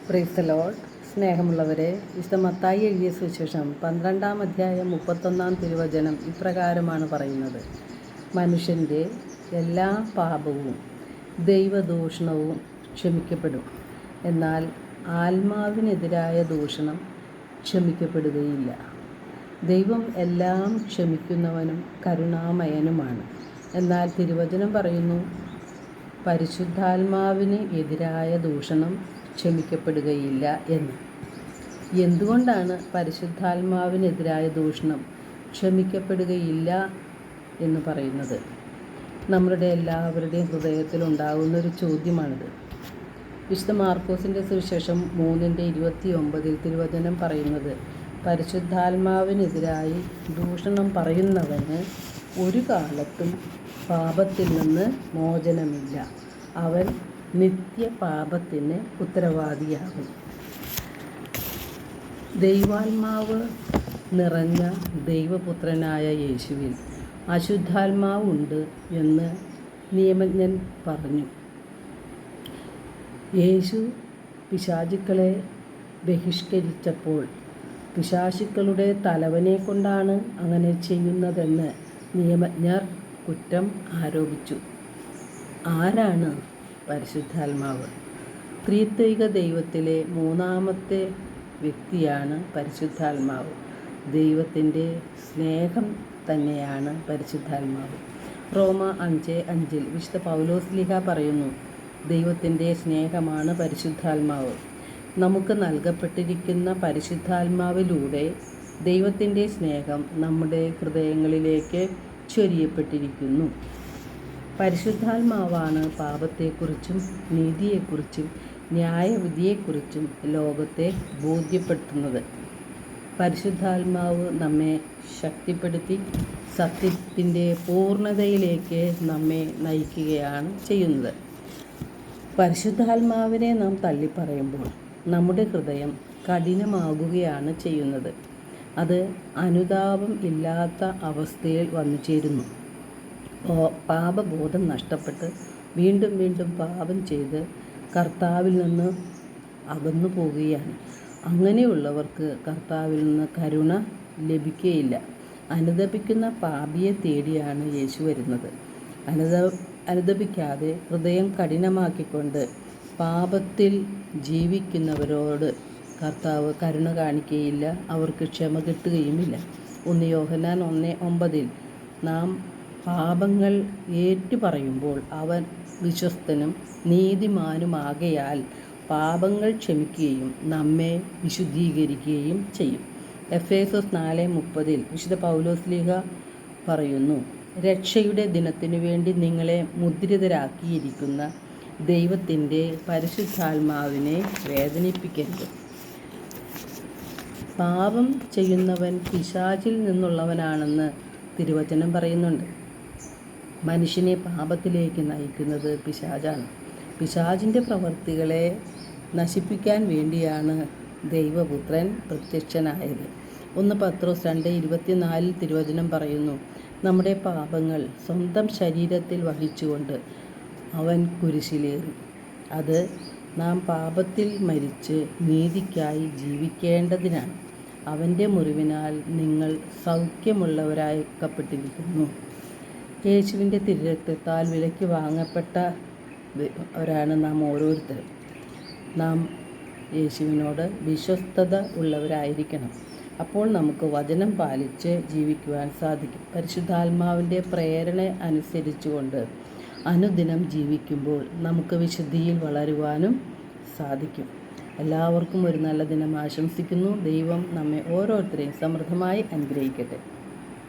Praise the Lord. സ്നേഹമുള്ളവരെ, വിശുദ്ധ മത്തായി എഴുതിയ സുവിശേഷം 12-ാം അധ്യായം 31-ാം തിരുവചനം ഇപ്രകാരമാണ് പറയുന്നത്: മനുഷ്യൻ്റെ എല്ലാ പാപവും ദൈവദൂഷണവും ക്ഷമിക്കപ്പെടും, എന്നാൽ ആത്മാവിനെതിരായ ദൂഷണം ക്ഷമിക്കപ്പെടുകയില്ല. ദൈവം എല്ലാം ക്ഷമിക്കുന്നവനും കരുണാമയനുമാണ്. എന്നാൽ തിരുവചനം പറയുന്നു, പരിശുദ്ധാത്മാവിന് എതിരായ ദൂഷണം ക്ഷമിക്കപ്പെടുകയില്ല എന്ന്. എന്തുകൊണ്ടാണ് പരിശുദ്ധാത്മാവിനെതിരായ ദൂഷണം ക്ഷമിക്കപ്പെടുകയില്ല എന്ന് പറയുന്നത്? നമ്മുടെ എല്ലാവരുടെയും ഹൃദയത്തിലുണ്ടാകുന്നൊരു ചോദ്യമാണിത്. വിശുദ്ധ മാർക്കോസിൻ്റെ സുവിശേഷം 3:29 തിരുവചനം പറയുന്നത്, പരിശുദ്ധാത്മാവിനെതിരായി ദൂഷണം പറയുന്നവന് ഒരു കാലത്തും പാപത്തിൽ നിന്ന് മോചനമില്ല, അവൻ നിത്യപാപത്തിന് ഉത്തരവാദിയാകും. ദൈവാത്മാവ് നിറഞ്ഞ ദൈവപുത്രനായ യേശുവിൽ അശുദ്ധാത്മാവുണ്ട് എന്ന് നിയമജ്ഞൻ പറഞ്ഞു. യേശു പിശാചുക്കളെ ബഹിഷ്കരിച്ചപ്പോൾ പിശാചുക്കളുടെ തലവനെ കൊണ്ടാണ് അങ്ങനെ ചെയ്യുന്നതെന്ന് നിയമജ്ഞർ കുറ്റം ആരോപിച്ചു. ആരാണ് പരിശുദ്ധാത്മാവ്? ത്രിത്വൈക ദൈവത്തിലെ മൂന്നാമത്തെ വ്യക്തിയാണ് പരിശുദ്ധാത്മാവ്. ദൈവത്തിൻ്റെ സ്നേഹം തന്നെയാണ് പരിശുദ്ധാത്മാവ്. റോമ 5:5 വിശുദ്ധ പൗലോസ്ലീഹ പറയുന്നു, ദൈവത്തിൻ്റെ സ്നേഹമാണ് പരിശുദ്ധാത്മാവ്. നമുക്ക് നൽകപ്പെട്ടിരിക്കുന്ന പരിശുദ്ധാത്മാവിലൂടെ ദൈവത്തിൻ്റെ സ്നേഹം നമ്മുടെ ഹൃദയങ്ങളിലേക്ക് ചൊരിയപ്പെട്ടിരിക്കുന്നു. പരിശുദ്ധാത്മാവാണ് പാപത്തെക്കുറിച്ചും നീതിയെക്കുറിച്ചും ന്യായവിധിയെക്കുറിച്ചും ലോകത്തെ ബോധ്യപ്പെടുത്തുന്നത്. പരിശുദ്ധാത്മാവ് നമ്മെ ശക്തിപ്പെടുത്തി സത്യത്തിൻ്റെ പൂർണ്ണതയിലേക്ക് നമ്മെ നയിക്കുകയാണ് ചെയ്യുന്നത്. പരിശുദ്ധാത്മാവിനെ നാം തള്ളിപ്പറയുമ്പോൾ നമ്മുടെ ഹൃദയം കഠിനമാകുകയാണ് ചെയ്യുന്നത്. അത് അനുതാപം ഇല്ലാത്ത അവസ്ഥയിൽ വന്നു ചേരുന്നു. പാപബോധം നഷ്ടപ്പെട്ട് വീണ്ടും വീണ്ടും പാപം ചെയ്ത് കർത്താവിൽ നിന്ന് അകന്നു പോവുകയാണ്. അങ്ങനെയുള്ളവർക്ക് കർത്താവിൽ നിന്ന് കരുണ ലഭിക്കുകയില്ല. അനുതപിക്കുന്ന പാപിയെ തേടിയാണ് യേശു വരുന്നത്. അനുതപിക്കാതെ ഹൃദയം കഠിനമാക്കിക്കൊണ്ട് പാപത്തിൽ ജീവിക്കുന്നവരോട് കർത്താവ് കരുണ കാണിക്കുകയില്ല, അവർക്ക് ക്ഷമ കിട്ടുകയുമില്ല. 1 യോഹന്നാൻ 1:9 നാം പാപങ്ങൾ ഏറ്റുപറയുമ്പോൾ അവൻ വിശ്വസ്തനും നീതിമാനുമാകയാൽ പാപങ്ങൾ ക്ഷമിക്കുകയും നമ്മെ വിശുദ്ധീകരിക്കുകയും ചെയ്യും. എഫേസോസ് 4:30 വിശുദ്ധ പൗലോസ്ലീഹ പറയുന്നു, രക്ഷയുടെ ദിനത്തിനു വേണ്ടി നിങ്ങളെ മുദ്രിതരാക്കിയിരിക്കുന്ന ദൈവത്തിൻ്റെ പരിശുദ്ധാത്മാവിനെ വേദനിപ്പിക്കരുത്. പാപം ചെയ്യുന്നവൻ പിശാചിൽ നിന്നുള്ളവനാണെന്ന് തിരുവചനം പറയുന്നുണ്ട്. മനുഷ്യനെ പാപത്തിലേക്ക് നയിക്കുന്നത് പിശാചാണ്. പിശാചിൻ്റെ പ്രവൃത്തികളെ നശിപ്പിക്കാൻ വേണ്ടിയാണ് ദൈവപുത്രൻ പ്രത്യക്ഷനായത്. 1 പത്രോസ് 2:24 തിരുവചനം പറയുന്നു, നമ്മുടെ പാപങ്ങൾ സ്വന്തം ശരീരത്തിൽ വഹിച്ചുകൊണ്ട് അവൻ കുരിശിലേറി. അത് നാം പാപത്തിൽ മരിച്ച് നീതിക്കായി ജീവിക്കേണ്ടതിനാണ്. അവൻ്റെ മുറിവിനാൽ നിങ്ങൾ സൗഖ്യമുള്ളവരാക്കപ്പെട്ടിരിക്കുന്നു. യേശുവിൻ്റെ തിരുരക്തത്താൽ വിലയ്ക്ക് വാങ്ങപ്പെട്ടവരാണ് നാം ഓരോരുത്തരും. നാം യേശുവിനോട് വിശ്വസ്തത ഉള്ളവരായിരിക്കണം. അപ്പോൾ നമുക്ക് വചനം പാലിച്ച് ജീവിക്കുവാൻ സാധിക്കും. പരിശുദ്ധാത്മാവിൻ്റെ പ്രേരണ അനുസരിച്ചുകൊണ്ട് അനുദിനം ജീവിക്കുമ്പോൾ നമുക്ക് വിശുദ്ധിയിൽ വളരുവാനും സാധിക്കും. എല്ലാവർക്കും ഒരു നല്ല ദിനം ആശംസിക്കുന്നു. ദൈവം നമ്മെ ഓരോരുത്തരെയും സമൃദ്ധമായി അനുഗ്രഹിക്കട്ടെ.